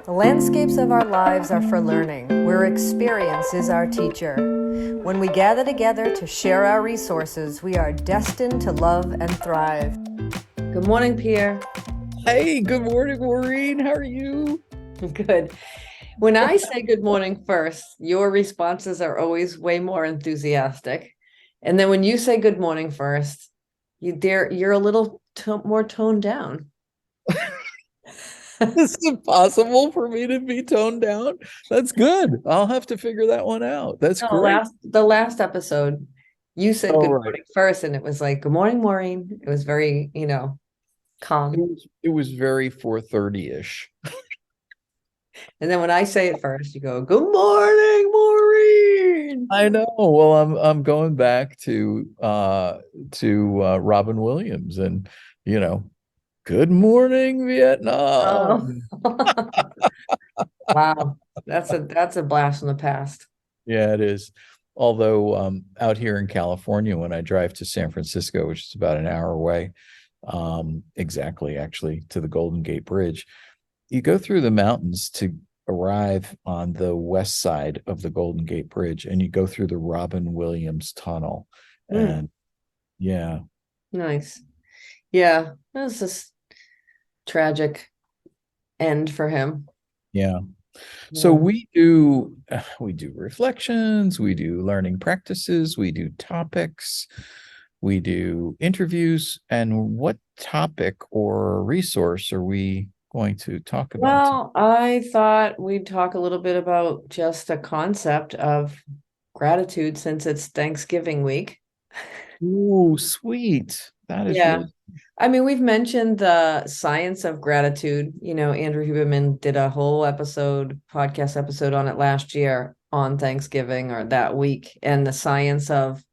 The landscapes of our lives are for learning, where experience is our teacher. When we gather together to share our resources, we are destined to love and thrive. Good morning, Pierre. Hey, good morning, Maureen. How are you? Good. When I say good morning first, your responses are always way more enthusiastic. And then when you say good morning first, you're a little more toned down. Is it possible for me to be toned down? That's good. I'll have to figure that one out. That's No, great. the last episode, you said All good right. morning first, and it was like, good morning, Maureen. It was very, calm. It was very 4:30-ish. And then when I say it first, you go, good morning, Maureen. I know. Well, I'm going back to Robin Williams and you know, good morning, Oh, Vietnam. wow. That's a blast from the past. Yeah, it is. Although out here in California, when I drive to San Francisco, which is about an hour away, exactly actually to the Golden Gate Bridge, you go through the mountains to arrive on the west side of the Golden Gate Bridge, and you go through the Robin Williams Tunnel. Mm, And yeah, nice. Yeah, that was just tragic end for him. yeah. So Yeah. we do reflections, we do learning practices, we do topics, we do interviews. And what topic or resource are we going to talk about today? Well, I thought we'd talk a little bit about just a concept of gratitude since it's Thanksgiving week. Ooh, sweet. That is Yeah. really I mean, we've mentioned the science of gratitude. Andrew Huberman did a whole podcast episode on it last year on Thanksgiving or that week, and the science of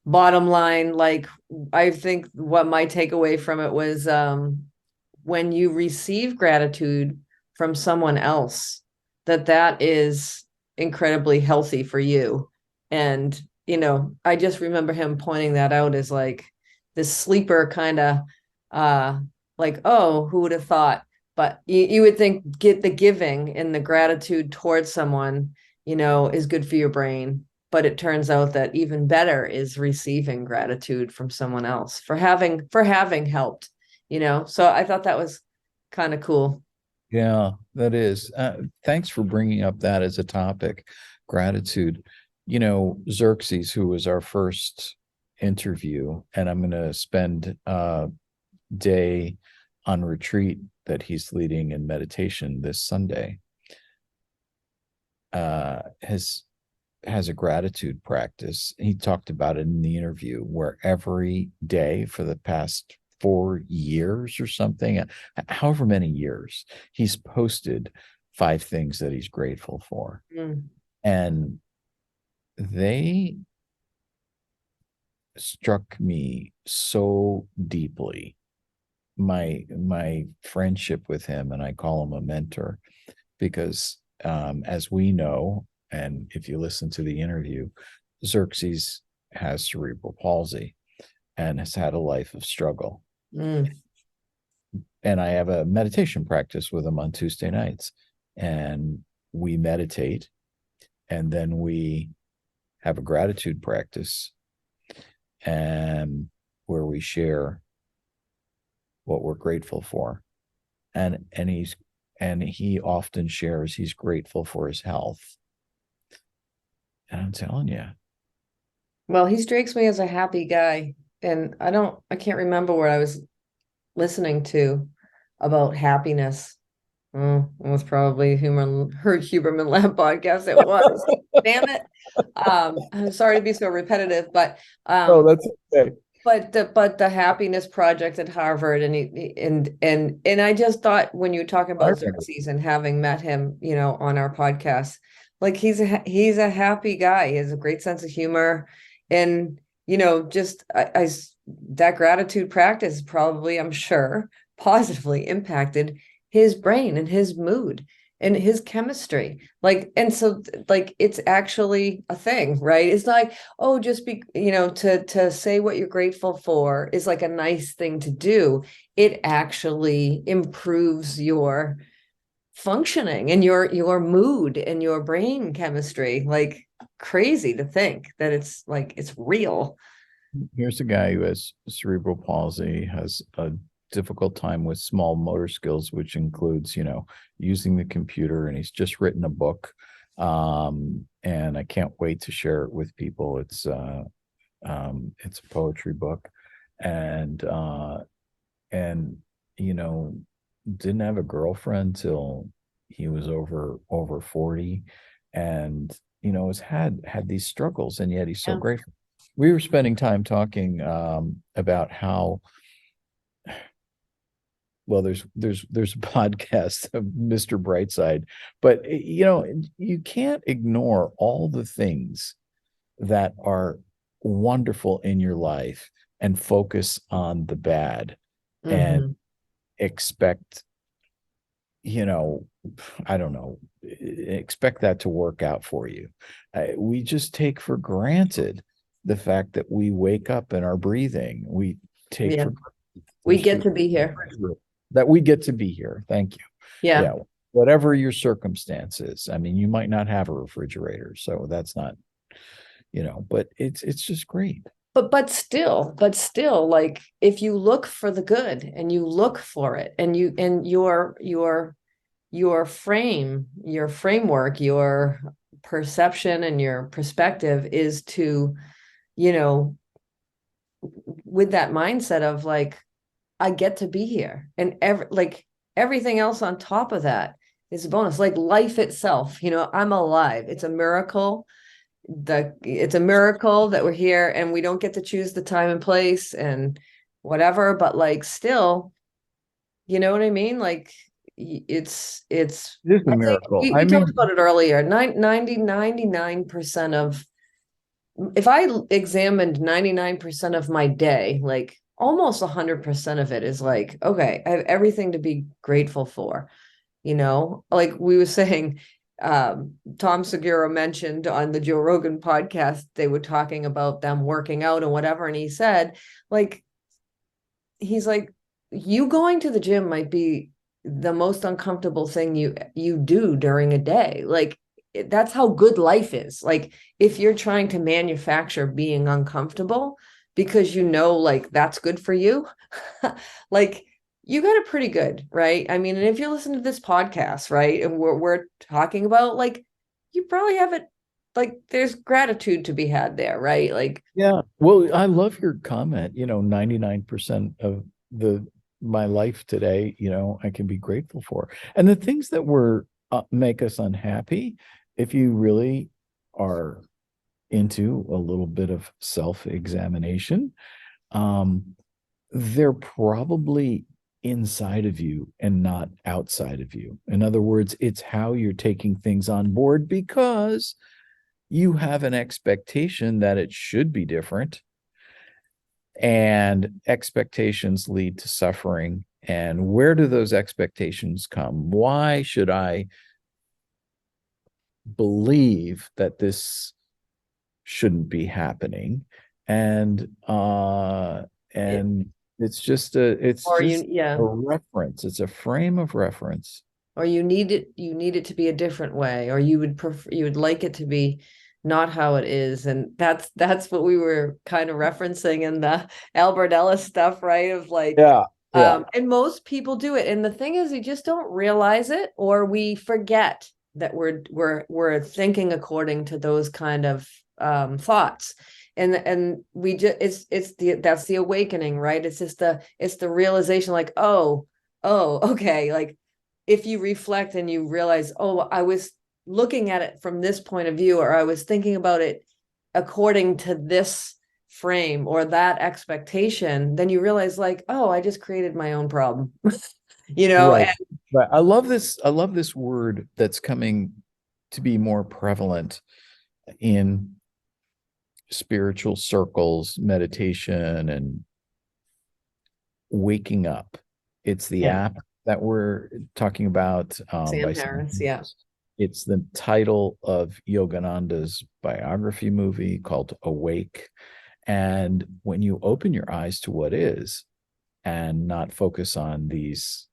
bottom line. Like, I think what my takeaway from it was when you receive gratitude from someone else, that is incredibly healthy for you. And, I just remember him pointing that out as like this sleeper kind of uh like, oh, who would have thought? But you would think get the giving and the gratitude towards someone, is good for your brain. But it turns out that even better is receiving gratitude from someone else for having helped, so I thought that was kind of cool. Yeah, that is. Thanks for bringing up that as a topic, gratitude. Xerxes, who was our first interview, and I'm going to spend a day on retreat that he's leading in meditation this Sunday. Has a gratitude practice. He talked about it in the interview, where every day for the past 4 years or something, however many years, he's posted 5 things that he's grateful for. Mm. And they struck me so deeply. My friendship with him, and I call him a mentor, because as we know, and if you listen to the interview, Xerxes has cerebral palsy and has had a life of struggle. Mm. And I have a meditation practice with him on Tuesday nights. And we meditate, and then we have a gratitude practice, and where we share what we're grateful for. And he often shares he's grateful for his health. And I'm telling you, Well, he strikes me as a happy guy, and I can't remember what I was listening to about happiness. It was probably her Huberman Lab podcast. It was. Damn it. I'm sorry to be so repetitive, but oh, that's okay. but the happiness project at Harvard, and I just thought, when you talk about Xerxes and having met him, on our podcast, like he's a happy guy. He has a great sense of humor, and just I that gratitude practice probably, I'm sure, positively impacted his brain and his mood and his chemistry. Like, and so, like, it's actually a thing, right? It's like, oh, just be, to say what you're grateful for is like a nice thing to do. It actually improves your functioning and your mood and your brain chemistry. Like, crazy to think that it's like it's real. Here's a guy who has cerebral palsy, has a difficult time with small motor skills, which includes, using the computer, and he's just written a book. And I can't wait to share it with people. It's a poetry book, and and didn't have a girlfriend till he was over 40, and has had these struggles, and yet he's so Yeah. grateful. We were spending time talking about how, well, there's a podcast of Mr. Brightside, but you can't ignore all the things that are wonderful in your life and focus on the bad and Hmm. expect, I don't know, expect that to work out for you. We just take for granted the fact that we wake up and are breathing. We take Yeah. for granted We there's get food to be here. that we get to be here. Thank you. Yeah. Yeah. Whatever your circumstances. I mean, you might not have a refrigerator, so that's not, but it's just great. But still, like, if you look for the good and you look for it, and your framework, your perception and your perspective is to, you know, with that mindset of like, I get to be here. And everything else on top of that is a bonus. Like life itself, I'm alive. It's a miracle. It's a miracle that we're here and we don't get to choose the time and place and whatever, but like still, you know what I mean? Like it's It is a I think miracle. we I talked mean, about it earlier. 99% of, if I examined 99% of my day, like almost 100% of it is like, okay, I have everything to be grateful for. Like we were saying, Tom Segura mentioned on the Joe Rogan podcast, they were talking about them working out and whatever. And he said, like, he's like, you going to the gym might be the most uncomfortable thing you do during a day. Like, that's how good life is. Like, if you're trying to manufacture being uncomfortable because like that's good for you, like you got it pretty good, right? I mean, and if you listen to this podcast, right, and we're talking about, like, you probably have it, like there's gratitude to be had there, right? Like, yeah. Well, I love your comment. 99% of the my life today, I can be grateful for. And the things that were make us unhappy, if you really are into a little bit of self-examination, um, they're probably inside of you and not outside of you. In other words, it's how you're taking things on board because you have an expectation that it should be different, and expectations lead to suffering. And where do those expectations come? Why should I believe that this shouldn't be happening? And it's just or you, a yeah, reference. It's a frame of reference. or you need it to be a different way, or you would like it to be not how it is. And that's what we were kind of referencing in the Albert Ellis stuff, right? Of like, Yeah, yeah. and most people do it. And the thing is, we just don't realize it, or we forget that we're thinking according to those kind of thoughts. And we just it's the that's the awakening, right? It's the realization, like, oh, okay, like if you reflect and you realize, oh, I was looking at it from this point of view, or I was thinking about it according to this frame or that expectation, then you realize, like, oh, I just created my own problem. Right. And Right. I love this word that's coming to be more prevalent in spiritual circles, meditation, and waking up. It's the yeah, app that we're talking about, Sam by Sam Harris, yeah. Harris. It's the title of Yogananda's biography movie called Awake. And when you open your eyes to what is and not focus on these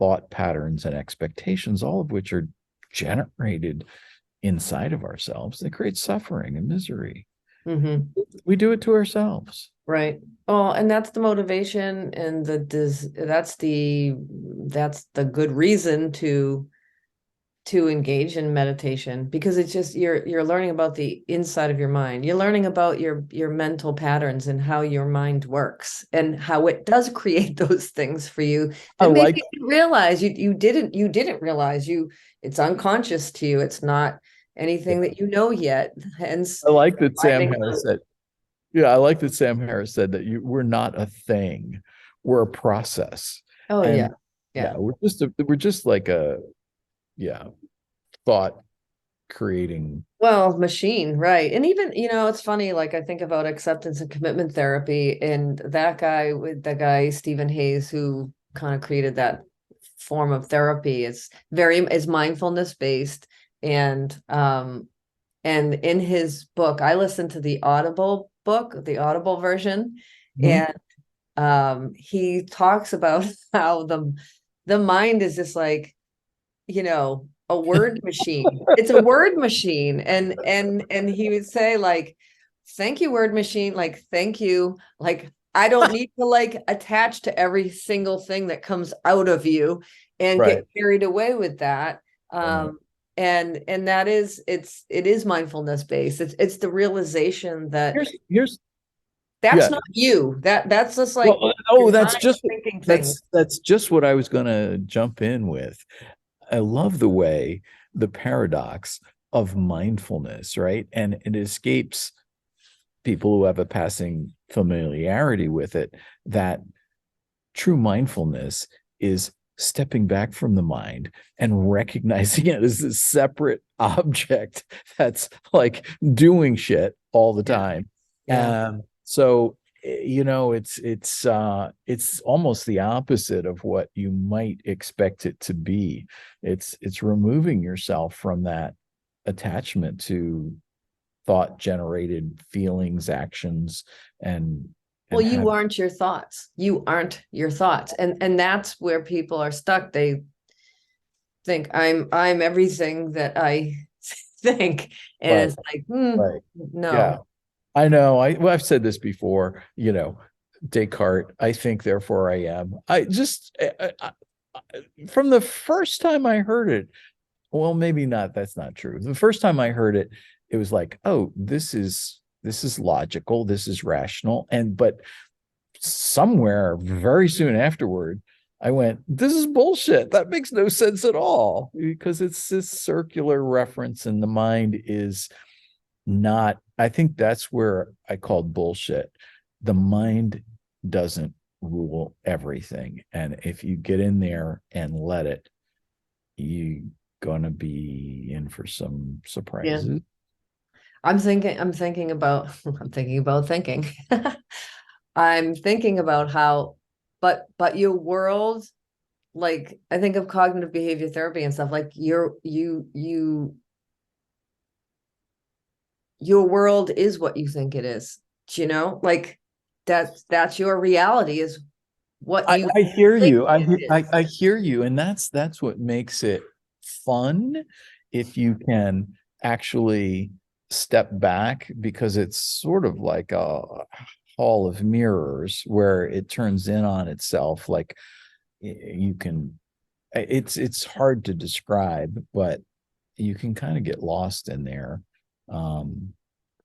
thought patterns and expectations, all of which are generated inside of ourselves, they create suffering and misery. Mm-hmm. We do it to ourselves. Right. Oh, and that's the motivation and that's the good reason to engage in meditation, because it's just you're learning about the inside of your mind. You're learning about your mental patterns and how your mind works and how it does create those things for you I that maybe like you realize you didn't realize it's unconscious to you. It's not anything that you know yet. Hence I like that Sam finding Harris said, yeah, I like that Sam Harris said that we're not a thing, we're a process. oh yeah. And yeah, Yeah. we're just like a, yeah, thought creating. Well, machine, right. And even, it's funny, like I think about acceptance and commitment therapy and that guy with the guy, Stephen Hayes, who kind of created that form of therapy. Is mindfulness based. And in his book, I listened to the Audible book, the Audible version, Mhm. and he talks about how the mind is just like, a word machine. It's a word machine. And he would say, like, thank you, word machine, like, thank you. Like, I don't need to like attach to every single thing that comes out of you and Right. get carried away with that. Right. And it is mindfulness based. It's the realization that Here's that's yeah. not you. That's just like Well, your oh, mind thinking things. that's just what I was going to jump in with. I love the way the paradox of mindfulness, right? And it escapes people who have a passing familiarity with it, that true mindfulness is stepping back from the mind and recognizing it as a separate object that's like doing shit all the Yeah. time. Yeah. So it's almost the opposite of what you might expect it to be. It's removing yourself from that attachment to thought generated feelings, actions, and Well, and you have aren't your thoughts. You aren't your thoughts. And that's where people are stuck. They think I'm everything that I think. And right, it's like, right. Yeah, no. I know. I've said this before, Descartes, I think, therefore I am. I just from the first time I heard it, well, maybe not, that's not true. The first time I heard it, it was like, oh, this is logical, this is rational. And but somewhere very soon afterward, I went, this is bullshit. That makes no sense at all, because it's this circular reference and the mind is not, I think that's where I called bullshit. The mind doesn't rule everything. And if you get in there and let it, you gonna be in for some Yeah. surprises. I'm thinking about I'm thinking about thinking. I'm thinking about how, but your world, like I think of cognitive behavior therapy and stuff, like your world is what you think it is. Like that's your reality, is what you I hear think you. it is. I hear you, and that's what makes it fun, if you can actually step back, because it's sort of like a hall of mirrors where it turns in on itself. Like you can, it's hard to describe, but you can kind of get lost in there. Um,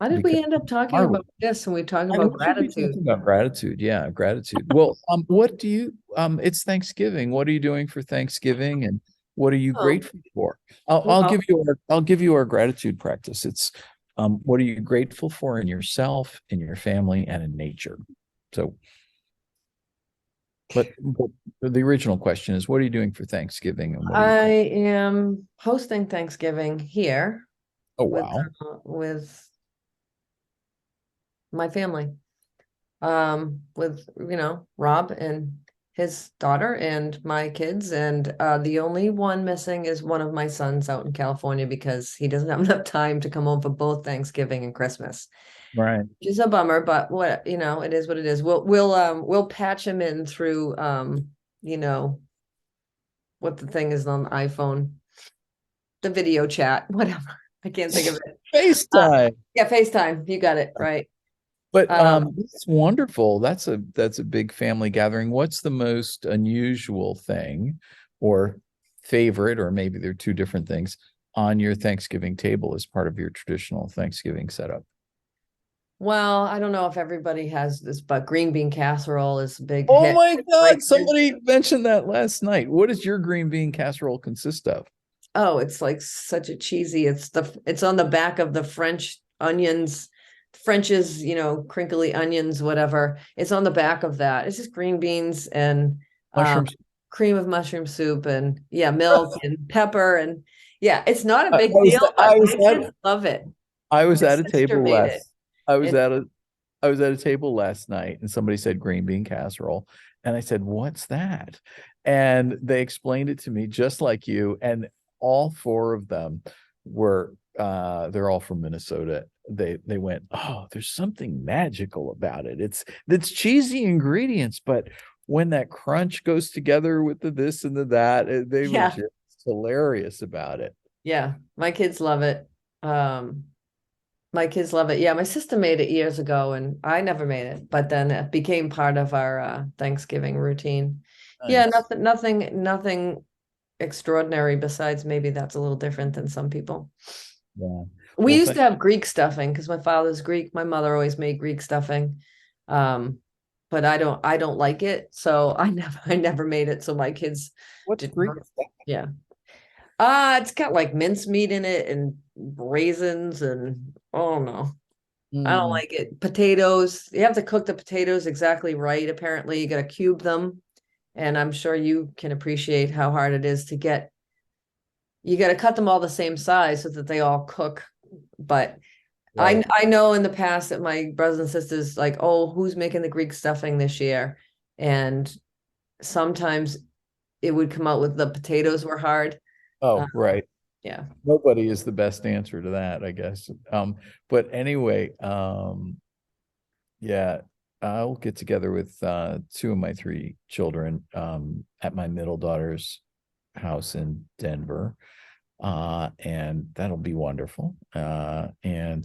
How did because we end up talking our about this when we talk I about we should be gratitude? talking about gratitude. Yeah, gratitude. Well, what do you it's Thanksgiving. What are you doing for Thanksgiving, and what are you Oh, grateful for? I'll well, give you our gratitude practice. It's what are you grateful for in yourself, in your family, and in nature? So, but the original question is, what are you doing for Thanksgiving, and what are you I grateful? am hosting Thanksgiving here Oh with wow. with my family. With Rob and his daughter and my kids, and the only one missing is one of my sons out in California because he doesn't have enough time to come home for both Thanksgiving and Christmas, Right. which is a bummer, but it is what it is. We'll patch him in through you know what the thing is on the iPhone, the video chat, whatever. I can't think of it. FaceTime. Yeah, FaceTime. You got it right. But Um, it's wonderful. That's a big family gathering. What's the most unusual thing or favorite, or maybe they're two different things, on your Thanksgiving table as part of your traditional Thanksgiving setup? well, I don't know if everybody has this, but green bean casserole is a big Oh hit. my My God, kids, somebody mentioned that last night. What does your green bean casserole consist of? oh, it's like such a cheesy. It's on the back of the French onions, French's, crinkly onions, whatever. It's on the back of that. It's just green beans and um, Mushrooms. cream of mushroom soup and yeah, milk and pepper and yeah, it's not a I big was deal, I but was my at kids love it. I was My at a sister table made it. last I was And at a I was at a table last night and somebody said green bean casserole. And I said, "What's that?" And they explained it to me just like you. And all four of them were they're all from Minnesota. They went, "Oh, there's something magical about it. It's cheesy ingredients, but when that crunch goes together with the this and the that, they were yeah, just hilarious about it." yeah, my kids love it. Um, My kids love it. Yeah, my sister made it years ago and I never made it, but then it became part of our Thanksgiving routine. Yeah, Nice. nothing extraordinary besides maybe that's a little different than some people. Yeah. We Well, used to have Greek stuffing because my father's Greek. My mother always made Greek stuffing. Um, but I don't like it, so I never made it. So my kids what's didn't. Greek? Yeah. It's got like mincemeat in it and raisins and oh no. I don't Mm, like it. Potatoes, you have to cook the potatoes exactly right. Apparently, you got to cube them. And I'm sure you can appreciate how hard it is to get, you got to cut them all the same size so that they all cook. But I right. I know in the past that my brothers and sisters like, oh, who's making the Greek stuffing this year? And sometimes it would come out with the potatoes were hard. Uh, Oh, right. yeah. Nobody is the best answer to that, I guess. But anyway, yeah, I'll get together with two of my three children at my middle daughter's house in Denver. And that'll be wonderful. And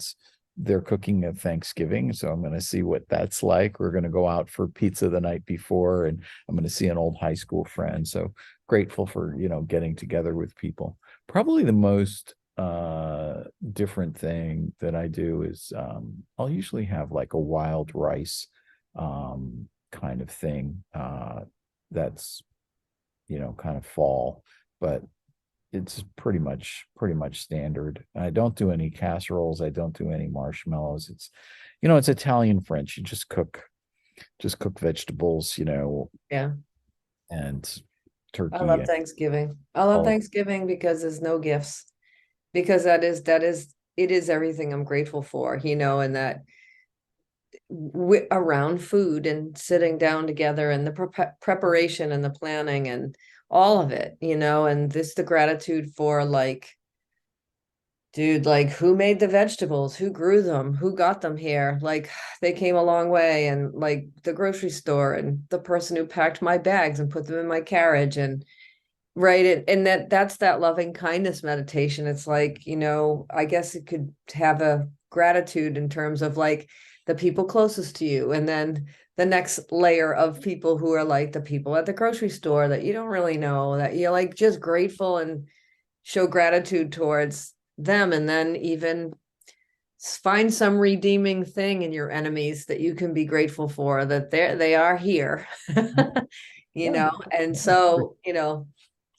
they're cooking at Thanksgiving, so I'm going to see what that's like. We're going to go out for pizza the night before, and I'm going to see an old high school friend. So grateful for, getting together with people. Probably the most different thing that I do is I'll usually have like a wild rice kind of thing that's kind of fall, but it's pretty much standard. I don't do any casseroles. I don't do any marshmallows. It's Italian French. You just cook vegetables, Yeah. and I turkey love and Thanksgiving. I love all. Thanksgiving because there's no gifts. Because that is it is everything I'm grateful for, and that around food and sitting down together and the preparation and the planning and all of it, and this the gratitude for like, dude, like who made the vegetables, who grew them, who got them here, like they came a long way, and like the grocery store and the person who packed my bags and put them in my carriage and right. And that's that loving kindness meditation. It's like, I guess it could have a gratitude in terms of like the people closest to you. And then the next layer of people who are like the people at the grocery store that you don't really know, that you're like just grateful and show gratitude towards them. And then even find some redeeming thing in your enemies that you can be grateful for, that they are here. Yeah, And yeah. so,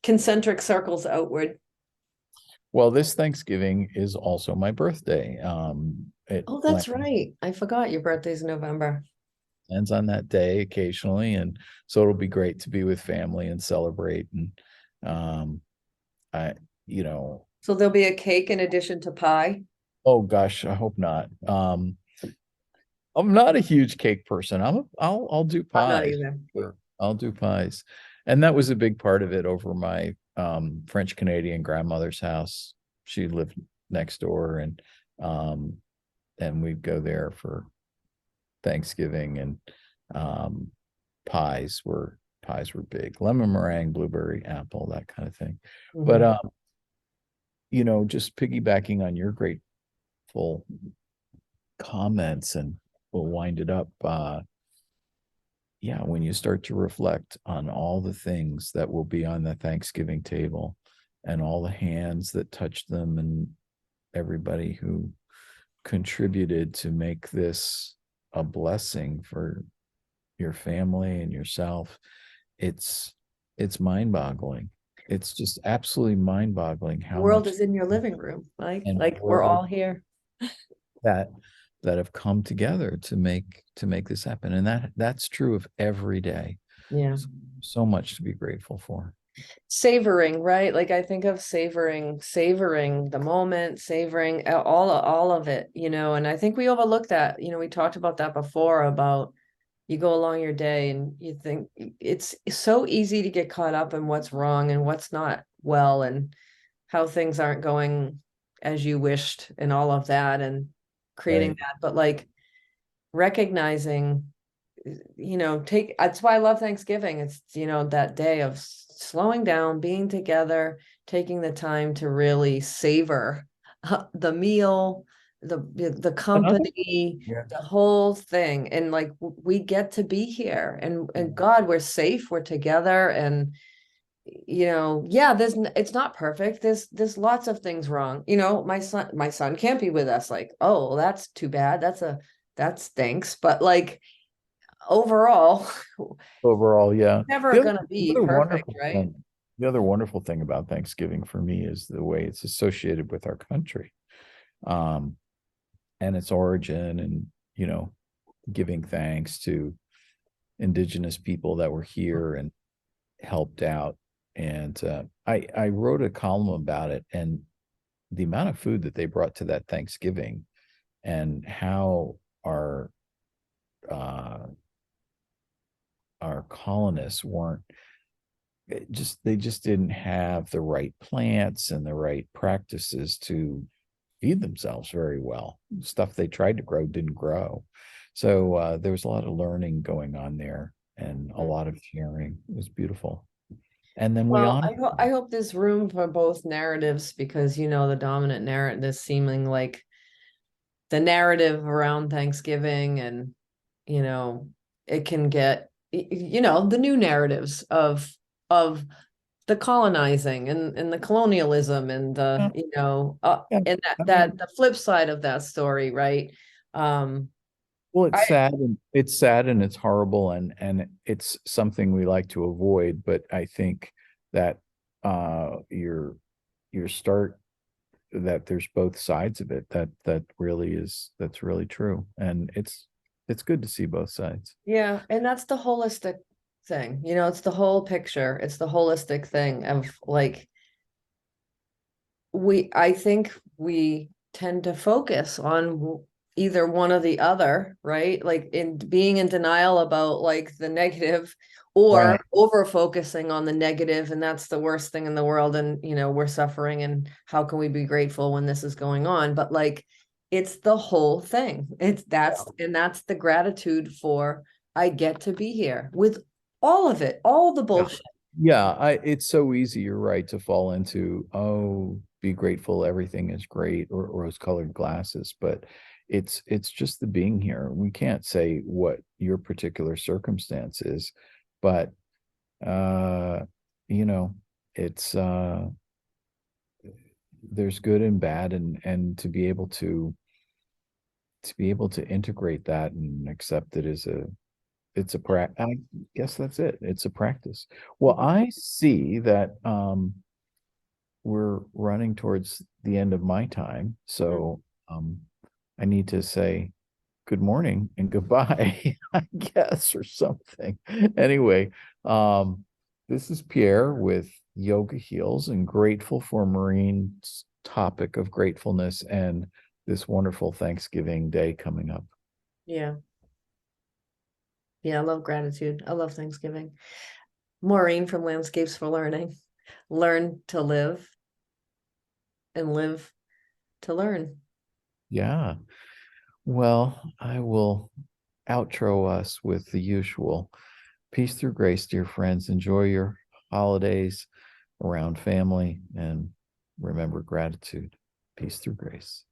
concentric circles outward. Well, this Thanksgiving is also my birthday. It Oh, that's right. I forgot your birthday's in November. lands on that day occasionally, and so it'll be great to be with family and celebrate. And um, I, you know, So there'll be a cake in addition to pie. oh gosh, I hope not. I'm not a huge cake person. I'll do I'm not pies. either. Sure. I'll do pies. And that was a big part of it over my French Canadian grandmother's house. She lived next door, um and we'd go there for Thanksgiving, and pies were pies were big. Lemon meringue, blueberry, apple, that kind of thing. But Mhm. just piggybacking on your grateful comments, and we'll wind it up. Yeah, when you start to reflect on all the things that will be on the Thanksgiving table and all the hands that touched them and everybody who contributed to make this a blessing for your family and yourself, it's mind-boggling. It's just absolutely mind-boggling The how world much is in your living room, and like we're all here. that that have come together to make this happen. And that's true of every day. Yeah. So much to be grateful for. Savoring, right? Like I think of savoring the moment, savoring all of it, and I think we overlook that. We talked about that before about you go along your day and you think it's so easy to get caught up in what's wrong and what's not well and how things aren't going as you wished and all of that and creating Right. that. But like recognizing, take that's why I love Thanksgiving. It's, that day of slowing down, being together, taking the time to really savor the meal, the Another, company, yeah. the whole thing. And like we get to be here and God, we're safe, we're together. And yeah, it's not perfect. There's lots of things wrong. My son can't be with us. Like, oh, well, that's too bad. That stinks. But like overall, Overall, yeah. never The other, gonna the be other perfect, wonderful right? thing, the other wonderful thing about Thanksgiving for me is the way it's associated with our country, um, and its origin, and giving thanks to indigenous people that were here and helped out. And I wrote a column about it, and the amount of food that they brought to that Thanksgiving, and how uh, our colonists weren't they just didn't have the right plants and the right practices to feed themselves very well. Stuff they tried to grow didn't grow. So there was a lot of learning going on there and a Mm. lot of sharing. It was beautiful. And then we Well, honor. I hope there's room for both narratives because the dominant narrative is seeming like the narrative around Thanksgiving and it can get the new narratives of the colonizing and the colonialism and Yeah, yeah. and that I that mean, the flip side of that story, right? um well, I it's sad and it's horrible, and it's something we like to avoid. But I think that your start that there's both sides of it, that's really true, and it's good to see both sides. Yeah, and that's the holistic thing. It's the whole picture. It's the holistic thing of like I think we tend to focus on either one or the other, right? Like in being in denial about like the negative or Right. over focusing on the negative, and that's the worst thing in the world. And we're suffering, and how can we be grateful when this is going on? But like it's the whole thing. That's the gratitude for I get to be here with all of it, all the Yeah. bullshit. Yeah, it's so easy, you're right, to fall into, oh, be grateful, everything is great, or rose-colored glasses. But it's just the being here. We can't say what your particular circumstance is, but uh, you know, it's there's good and bad, and to be able to integrate that and accept it as I guess that's it. It's a practice. Well, Mhm. I see that we're running towards the end of my time. So I need to say good morning and goodbye, I guess, or something. Anyway, this is Pierre with Yoga Heals, and grateful for Maureen's topic of gratefulness and this wonderful Thanksgiving day coming up. Yeah. Yeah, I love gratitude. I love Thanksgiving. Maureen from Landscapes for Learning. Learn to live and live to learn. Yeah. Well, I will outro us with the usual. Peace through grace, dear friends. Enjoy your holidays around family and remember gratitude. Peace through grace.